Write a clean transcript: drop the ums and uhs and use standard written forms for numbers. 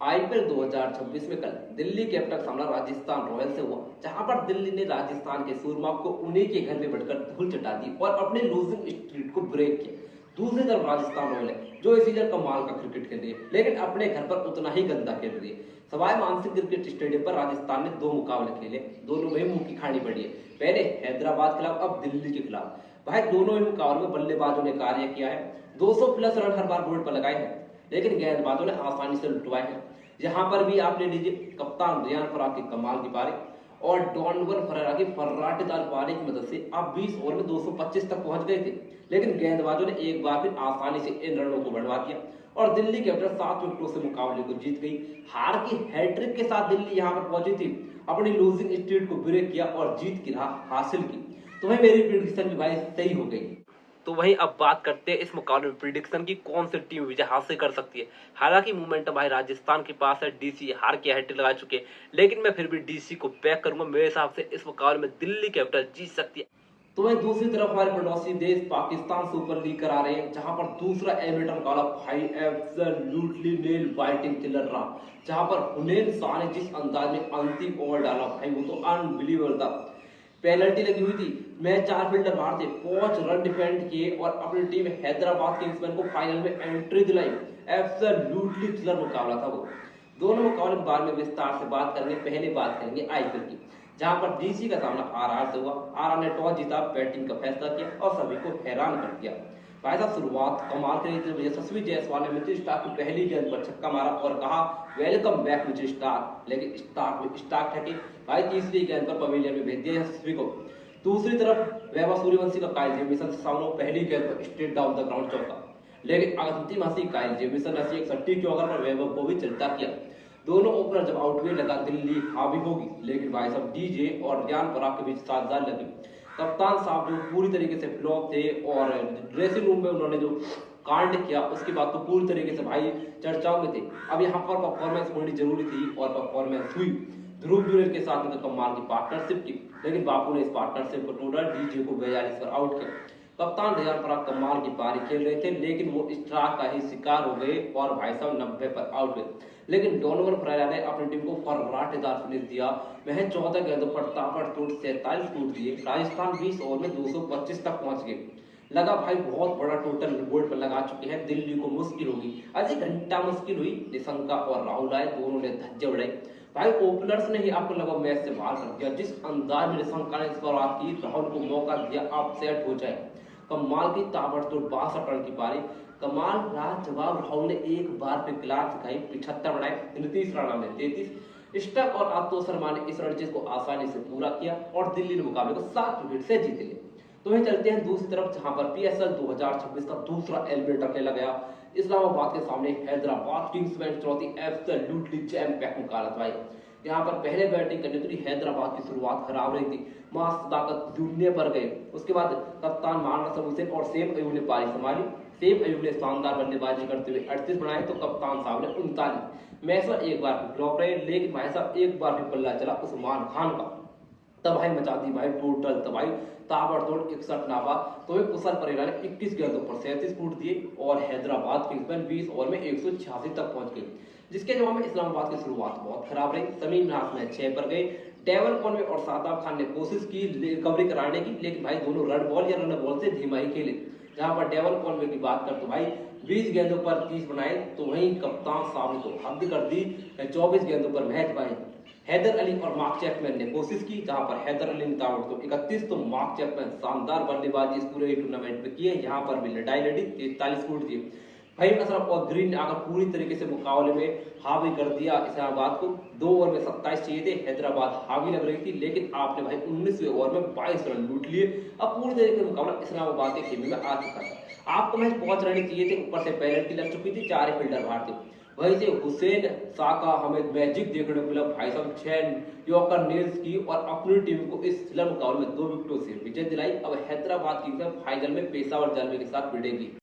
IPL 2026 में कल Delhi capital सामना राजस्थान रॉयल्स से हुआ, जहां पर दिल्ली ने राजस्थान के सूरमा को उन्हीं के घर में बैठकर धूल चटा दी और अपने लूजिंग स्ट्रीक को ब्रेक किया। दूसरी तरफ राजस्थान रॉयल है जो इस सीजन कमाल का क्रिकेट खेल रही है, लेकिन अपने घर पर उतना ही गंदा खेल रही है। सवाई मानसिंह क्रिकेट स्टेडियम पर राजस्थान ने दो मुकाबले खेले, दोनों में मुंह की खानी पड़ी है। पहले हैदराबाद के खिलाफ, अब दिल्ली के खिलाफ। भाई दोनों ही मुकाबले में बल्लेबाजों ने कार्य किया है, 200 प्लस रन हर बार बोर्ड पर लगाए हैं, लेकिन गेंदबाजों ने आसानी से लुटवाए हैं। यहाँ पर भी आप ले लीजिए कप्तान रियान पराग की कमाल की पारी और डॉनवन फरेरा की फर्राटेदार पारी की मदद से आप 20 ओवर में 225 तक पहुंच गए थे, लेकिन गेंदबाजों ने एक बार फिर आसानी से इन रनों को बढ़वा दिया और दिल्ली कैपिटल 7 विकेटों से मुकाबले को जीत गई। हार की हैट्रिक के साथ दिल्ली यहाँ पर पहुंची थी, अपनी लूजिंग स्ट्रीक को ब्रेक किया और जीत की राह हासिल की। तो वही मेरी प्रिडिक्शन भी भाई सही हो गई। तो वहीं अब बात करते हैं इस मुकाबले में प्रिडिक्शन की कौन सी टीम विजय हासिल कर सकती है। हालांकि मोमेंटम भाई राजस्थान के पास है, डीसी हार के हैट्रिक लगा चुके हैं, लेकिन मैं फिर भी डीसी को बैक करूंगा। मेरे हिसाब से इस मुकाबले में दिल्ली कैपिटल जीत सकती है। तो वहीं दूसरी तरफ हमारे पड़ोसी देश पाकिस्तान सुपर लीग करा रहे हैं, जहां पर दूसरा एलिमिनेटर मुकाबला भाई एब्सोल्युटली नेल बाइटिंग किलर रहा, जहां पर हुनैन शाह ने जिस अंदाज में अंतिम ओवर डाला भाई वो तो अनबिलीवेबल था। पेनल्टी लगी हुई थी, मैच 4 फील्डर बाहर थे, 5 रन डिफेंड किए और अपनी टीम हैदराबाद किंग्समैन को फाइनल में एंट्री दिलाई। एब्सोल्युटली थ्रिलर मुकाबला था वो। दोनों मुकाबले के बारे में विस्तार से बात करेंगे। पहले बात करेंगे आईपीएल की, जहां पर डीसी का सामना आरआर से हुआ। आरआर ने टॉस जीता, बैटिंग का फैसला किया और सभी को हैरान कर दिया। भाई साहब शुरुआत कमाल करी थी, यशस्वी जायसवाल ने मिचेल स्टार्क की पहली गेंद पर छक्का मारा और कहा वेलकम बैक मिचेल स्टार्क, लेकिन स्टार्क ठके भाई तीसरी गेंद पर पवेलियन में भेज दिया यशस्वी को। दूसरी तरफ वैभव सूर्यवंशी का कायल जेमिसन से सामने पहली गेंद पर स्ट्रेट डाउन द ग्राउंड चौका, लेकिन अंतिम हंसी कायल जेमिसन ने एक सट्टी चौकर पर वैभव को भी चलता किया। दोनों ओपनर जब आउट हुए लगा दिल्ली हावी होगी, लेकिन भाई साहब डीजे और रियान पराग के बीच साझेदारी लगी। कप्तान साहब जो पूरी तरीके से फ्लॉप थे और ड्रेसिंग रूम में उन्होंने जो कांड किया उसके बाद तो पूरी तरीके से भाई चर्चाओं में थे। अब यहाँ पर परफॉर्मेंस होनी जरूरी थी और परफॉर्मेंस हुई। ध्रुव जुरेल के साथ में कमाल की पार्टनरशिप की, लेकिन बापू ने इस पार्टनरशिप को तोड़ा, डीजे को 42 पर आउट किया। कप्तान रियान पराग कमाल की पारी खेल रहे थे, लेकिन वो स्ट्राइक का ही शिकार हो गए और भाई साहब 90 पर आउट हुए। लेकिन डॉनवन फरेरा ने अपनी टीम को फर्राटेदार फिनिश दिया। वह 14 गेंदों पर ताबड़तोड़ 47 टूट दिए। राजस्थान 20 ओवर में 225 तक पहुंच गए। लगा भाई बहुत बड़ा टोटल बोर्ड पर लगा चुके हैं, दिल्ली को मुश्किल होगी। आधी घंटा मुश्किल हुई, निशंका और राहुल आए, दोनों ने धज्जे उड़ाई। भाई ओपनर्स ने ही आपको लगा मैच से बाहर कर दिया। जिस अंदाज में निशंका ने शुरुआत की, राहुल को मौका दिया आप सेट हो जाए। कमाल की ताबड़तोड़ 62 रन की पारी, कमाल जवाब राहुल ने एक बार फिर क्लास दिखाई। 75 बनाए, नीतीश राणा ने 33, स्टक और आतोष शर्मा ने इस रणजी को आसानी से पूरा किया और दिल्ली ने मुकाबले को 7 विकेट से जीत लिया। तो वहीं चलते हैं दूसरी तरफ, जहां पर पीएसएल 2026 का दूसरा एलिमिनेटर खेला गया। इस्लामाबाद के सामने हैदराबाद किंग्समैन चुनौती एब्सोल्युटली जैम पैक मुकाबला भाई। यहाँ पर पहले बैटिंग करने के लिए हैदराबाद की शुरुआत खराब रही थी, मां सदाकत जूटने पर गए। उसके बाद कप्तान महानसर हुसैन और सेम अयूब ने पारी संभाली। सेम अयूब ने शानदार बल्लेबाजी करते हुए 38 बनाए तो कप्तान साहब ने 39। मैच पर एक बार फ्लॉप रहे, लेकिन भाई साहब एक बार भी पल्ला चला उस्मान खान का, तबाही मचा दी भाई, टोटल तबाही, ताबड़तोड़ 61 नाबा। तो वही कुशल परेरा ने 21 गेंदों पर 37 फुट दिए और हैदराबाद किंग्समैन 20 ओवर में 186 तक पहुंच गए। जिसके जवाब में इस्लामाबाद की शुरुआत बहुत खराब रही। समीम नाथ में 6 पर गए। डेवन कॉनवे और शादाब खान ने कोशिश की रिकवरी कराने की, लेकिन भाई दोनों रेड बॉल या रन बॉल से धीमा ही खेले। जहां पर डेवन कॉनवे की बात कर तो भाई 20 गेंदों पर 30 बनाए, तो वहीं कप्तान साहब ने तो हद कर दी, 24 गेंदों पर महज भाई। हैदर अली और मार्क चैपमैन ने कोशिश की, जहां पर हैदर अली ने ताबड़तोड़ 31 तो मार्क चैपमैन शानदार बल्लेबाजी इस पूरे टूर्नामेंट में किए। यहाँ पर भी लड़ाई लड़ी, 43 फुट दिए। भाई अशरफ और ग्रीन ने आकर पूरी तरीके से मुकाबले में हावी कर दिया इस्लामाबाद को। 2 ओवर में 27 चाहिए थे, हैदराबाद हावी लग रही थी, लेकिन आपने भाई 19वें ओवर में 22 रन लूट लिए। अब पूरी तरीके से मुकाबला इस्लामाबाद के खेमे में आ चुका था। आपको मैच 5 रन चाहिए थे, ऊपर से पेनल्टी लग चुकी थी, 4 फील्डर बाहर थे। वहीं से हुसैन साका हमें मैजिक देखने को मिला। भाई साहब 6 यॉर्कर नेल्स की और अपनी टीम को इस थ्रिलर मुकाबले में 2 विकेटों से विजय दिलाई। अब हैदराबाद की फाइनल में पेशावर जलवे के साथ भिड़ेगी।